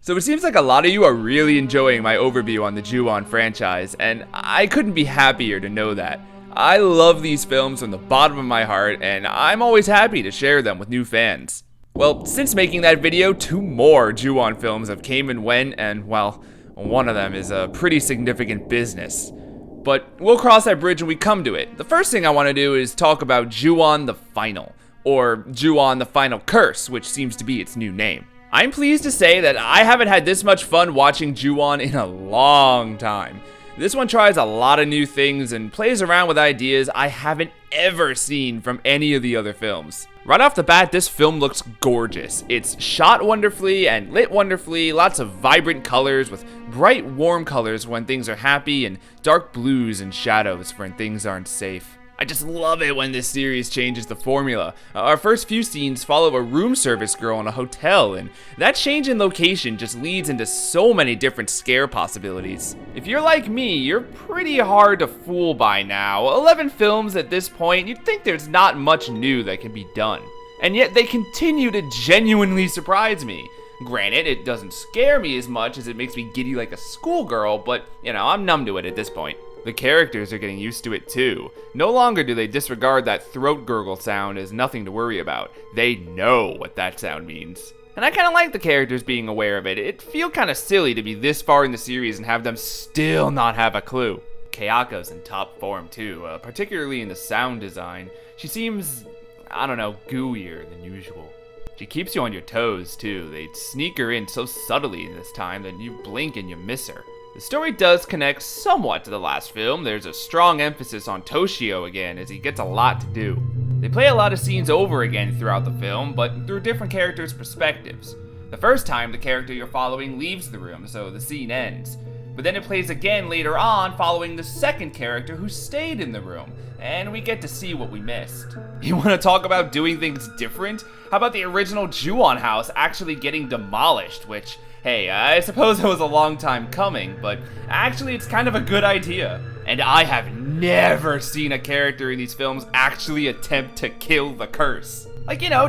So it seems like a lot of you are really enjoying my overview on the Ju-on franchise, and I couldn't be happier to know that. I love these films from the bottom of my heart, and I'm always happy to share them with new fans. Well, since making that video, 2 more Ju-on films have came and went, and well, one of them is a pretty significant business. But we'll cross that bridge when we come to it. The first thing I want to do is talk about Ju-on the Final, or Ju-on the Final Curse, which seems to be its new name. I'm pleased to say that I haven't had this much fun watching Ju-on in a long time. This one tries a lot of new things and plays around with ideas I haven't ever seen from any of the other films. Right off the bat, this film looks gorgeous. It's shot wonderfully and lit wonderfully, lots of vibrant colors with bright warm colors when things are happy and dark blues and shadows when things aren't safe. I just love it when this series changes the formula. Our first few scenes follow a room service girl in a hotel, and that change in location just leads into so many different scare possibilities. If you're like me, you're pretty hard to fool by now. 11 films at this point, you'd think there's not much new that can be done. And yet they continue to genuinely surprise me. Granted, it doesn't scare me as much as it makes me giddy like a schoolgirl, but I'm numb to it at this point. The characters are getting used to it too. No longer do they disregard that throat gurgle sound as nothing to worry about. They know what that sound means. And I kinda like the characters being aware of it. It feels kinda silly to be this far in the series and have them still not have a clue. Kayako's in top form too, particularly in the sound design. She seems, gooier than usual. She keeps you on your toes too. They sneak her in so subtly this time that you blink and you miss her. The story does connect somewhat to the last film. There's a strong emphasis on Toshio again, as he gets a lot to do. They play a lot of scenes over again throughout the film, but through different characters' perspectives. The first time, the character you're following leaves the room, so the scene ends. But then it plays again later on, following the second character who stayed in the room, and we get to see what we missed. You want to talk about doing things different? How about the original Ju-on house actually getting demolished, which, hey, I suppose it was a long time coming, but actually it's kind of a good idea. And I have never seen a character in these films actually attempt to kill the curse.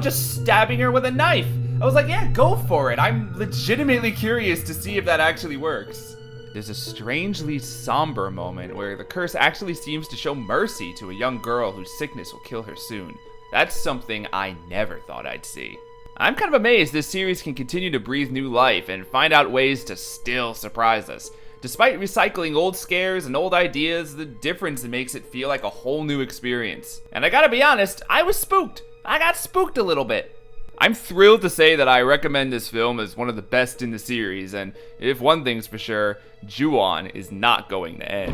Just stabbing her with a knife. I was like, yeah, go for it. I'm legitimately curious to see if that actually works. There's a strangely somber moment where the curse actually seems to show mercy to a young girl whose sickness will kill her soon. That's something I never thought I'd see. I'm kind of amazed this series can continue to breathe new life and find out ways to still surprise us. Despite recycling old scares and old ideas, the difference makes it feel like a whole new experience. And I gotta be honest, I was spooked. I got spooked a little bit. I'm thrilled to say that I recommend this film as one of the best in the series, and if one thing's for sure, Ju-on is not going to end.